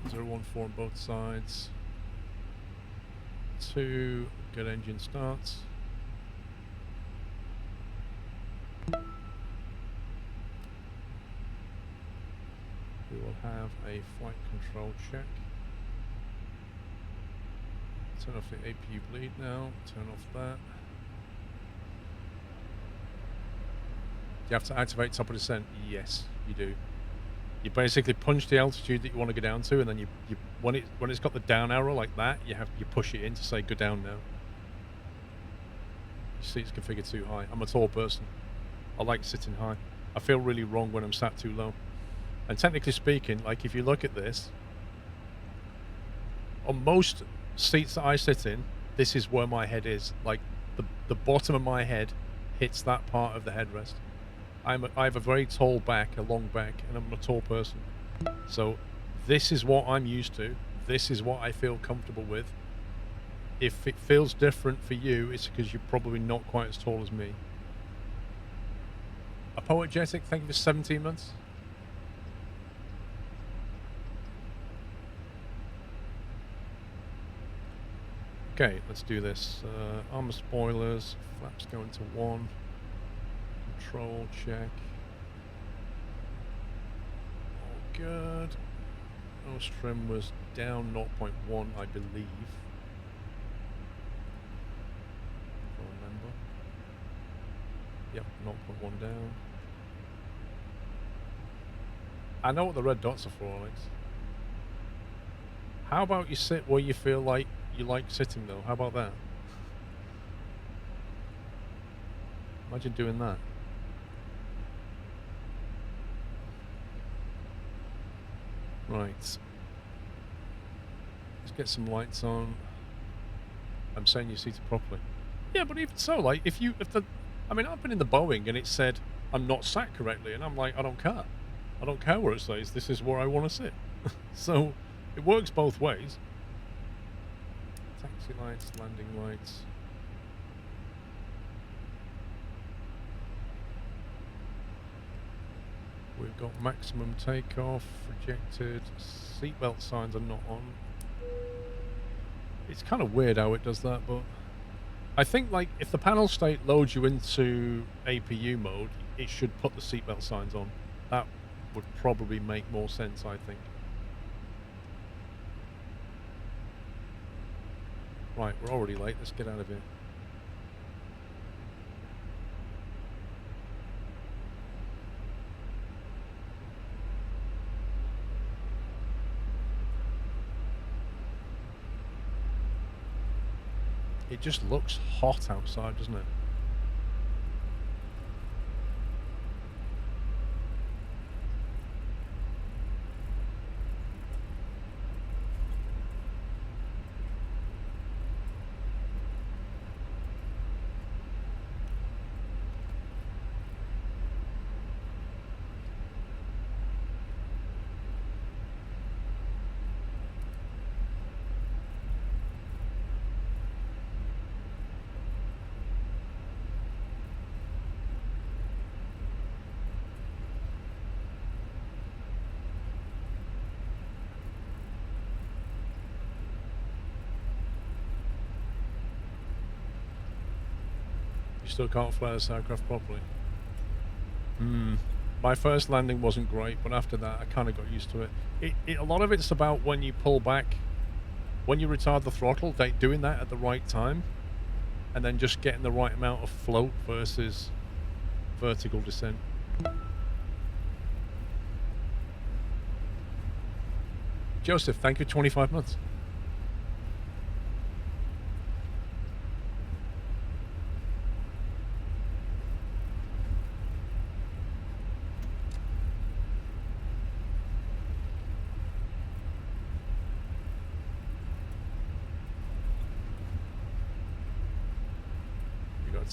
A: 014 on both sides. 2, good engine starts. We will have a flight control check. Turn off the APU bleed now, turn off that. Do you have to activate top of descent? Yes, you do. You basically punch the altitude that you want to go down to, and then you when it's got the down arrow like that, you push it in to say go down now. Your seat's configured too high. I'm a tall person. I like sitting high. I feel really wrong when I'm sat too low. And technically speaking, like if you look at this, on most seats that I sit in, this is where my head is. Like the bottom of my head hits that part of the headrest. I have a very tall back, a long back, and I'm a tall person. So this is what I'm used to. This is what I feel comfortable with. If it feels different for you, it's because you're probably not quite as tall as me. Apologetic, thank you for 17 months. Okay, let's do this. Armor spoilers, flaps going to 1. Control check. All good. Nose trim was down 0.1, I believe. If I remember. Yep, 0.1 down. I know what the red dots are for, Alex. How about you sit where you feel like you like sitting, though? How about that? Imagine doing that. Right. Let's get some lights on. I'm saying you seated properly. Yeah, but even so, like, if the, I mean, I've been in the Boeing and it said I'm not sat correctly, and I'm like, I don't care. I don't care where it says this is where I want to sit. So it works both ways. Taxi lights, landing lights. We've got maximum takeoff, rejected. Seatbelt signs are not on. It's kind of weird how it does that, but I think, like, if the panel state loads you into APU mode, it should put the seatbelt signs on. That would probably make more sense, I think. Right, we're already late. Let's get out of here. It just looks hot outside, doesn't it? Still can't fly this aircraft properly. My first landing wasn't great, but after that I kind of got used to it. A lot of it's about when you pull back, when you retard the throttle, doing that at the right time, and then just getting the right amount of float versus vertical descent. Joseph, thank you, 25 months.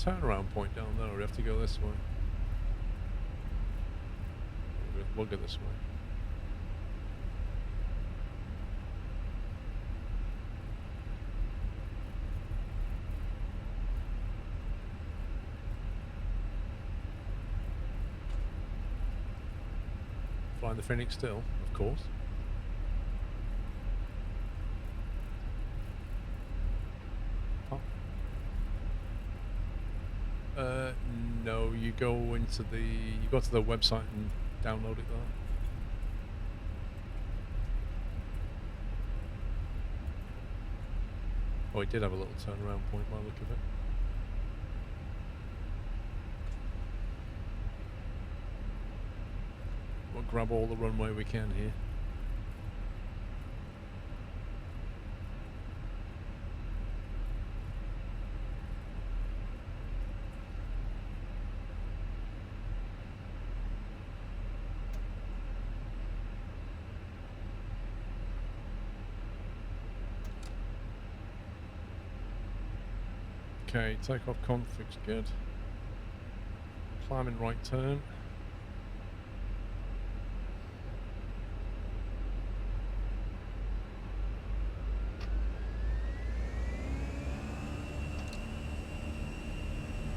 A: Turnaround point down there, or we have to go this way. We'll go this way. Flying the Phoenix still, of course. No, you go into the, you go to the website and download it there. Oh, it did have a little turnaround point by the look of it. We'll grab all the runway we can here. Okay, takeoff config's good. Climbing right turn.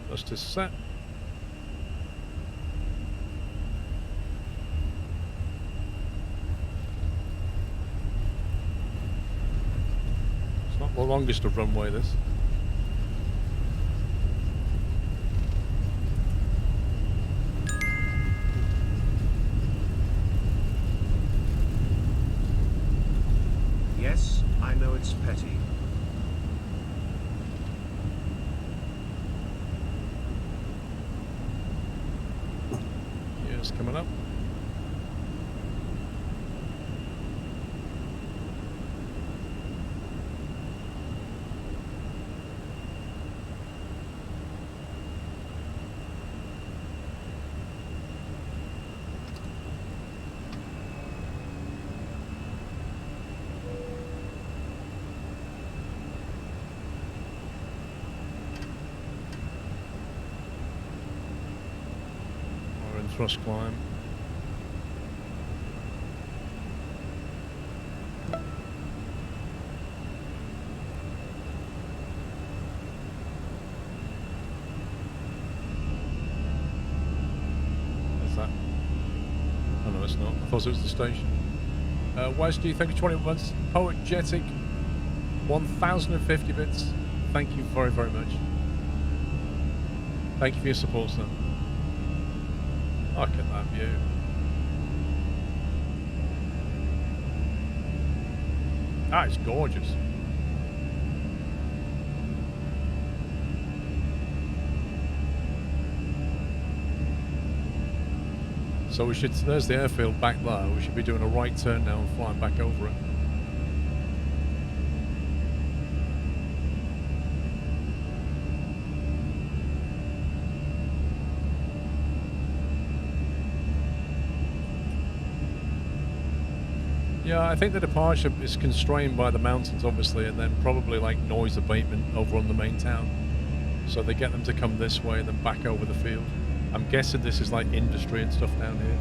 A: Thrust is set. It's not the longest of runway, this.
B: Yes, I know it's petty.
A: Yes, coming up. Thrust climb. Where's that? Oh no, it's not. I thought it was the station. Wes, do you think 21 months? Poetic 1050 bits. Thank you very, very much. Thank you for your support, sir. Look at that view. Ah, it's gorgeous. So we should, there's the airfield back there. We should be doing a right turn now and flying back over it. Yeah, I think the departure is constrained by the mountains, obviously, and then probably like noise abatement over on the main town. So they get them to come this way and then back over the field. I'm guessing this is like industry and stuff down here.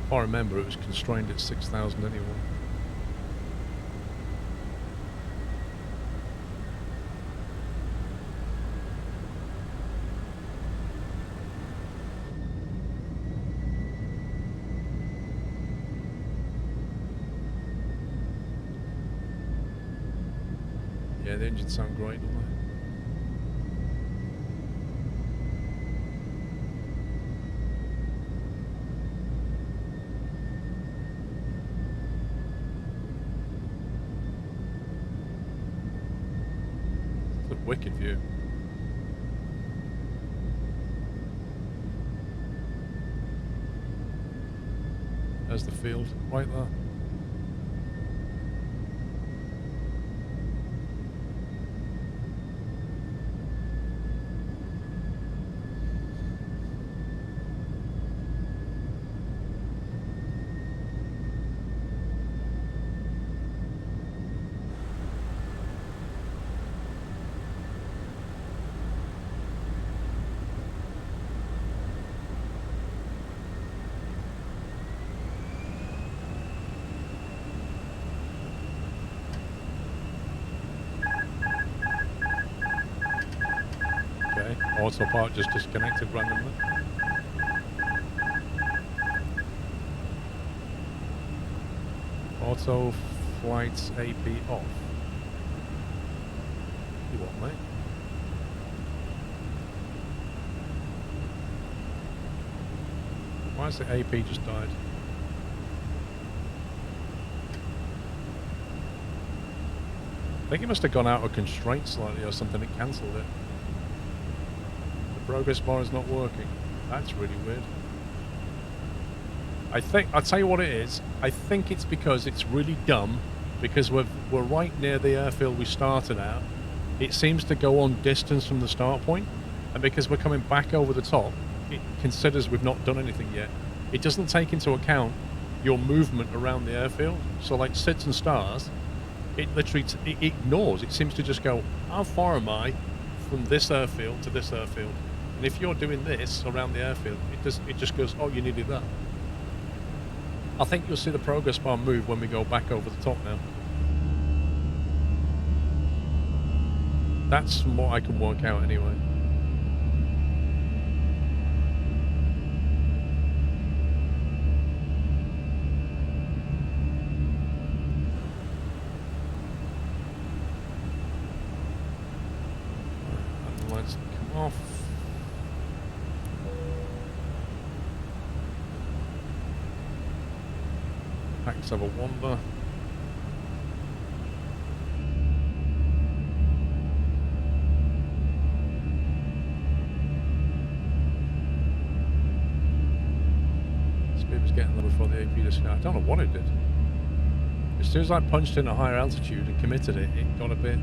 A: If I remember, it was constrained at 6,000 anyway. Yeah, the engines sound great, don't they? It's a wicked view. There's the field, right there. Autopilot just disconnected randomly. Auto flights AP off. You what, mate? Why has the AP just died? I think it must have gone out of constraint slightly or something. It cancelled it. Progress bar is not working. That's really weird. I'll tell you what it is. I think it's because it's really dumb because we're right near the airfield we started at. It seems to go on distance from the start point, and because we're coming back over the top, it considers we've not done anything yet. It doesn't take into account your movement around the airfield. So like sits and stars, it literally it ignores. It seems to just go, how far am I from this airfield to this airfield? And if you're doing this around the airfield, it just goes, oh, you needed that. I think you'll see the progress bar move when we go back over the top now. That's from what I can work out anyway. And let's come off. Let's have a wander. Speed was getting low before the AP disconnect. I don't know what it did. As soon as I punched in a higher altitude and committed it, it got a bit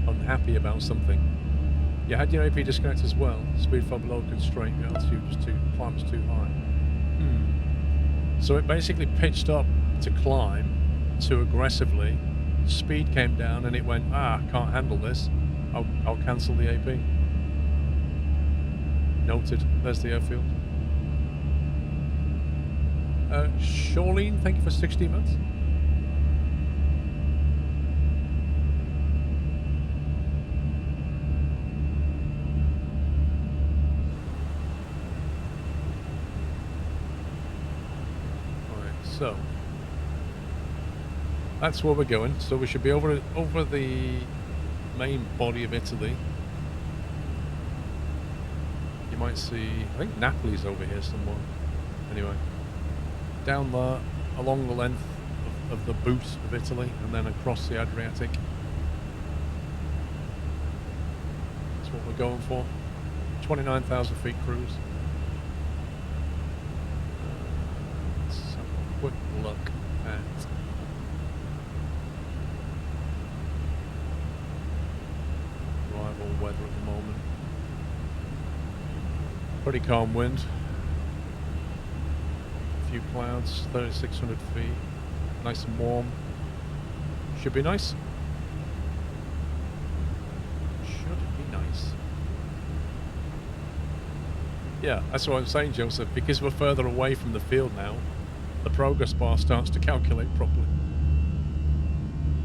A: unhappy about something. You had your AP disconnect as well. Speed fell below constraint. Your altitude was climb was too high. So it basically pitched up to climb too aggressively. Speed came down and it went, can't handle this. I'll cancel the AP. Noted. There's the airfield. Charlene, thank you for 16 months. So that's where we're going. So we should be over the main body of Italy. You might see, I think Napoli's over here somewhere. Anyway, down there along the length of the boot of Italy and then across the Adriatic. That's what we're going for. 29,000 feet cruise. Quick look at arrival weather at the moment. Pretty calm wind. A few clouds, 3,600 feet. Nice and warm. Should be nice. Should be nice. Yeah, that's what I'm saying, Joseph. Because we're further away from the field now, the progress bar starts to calculate properly.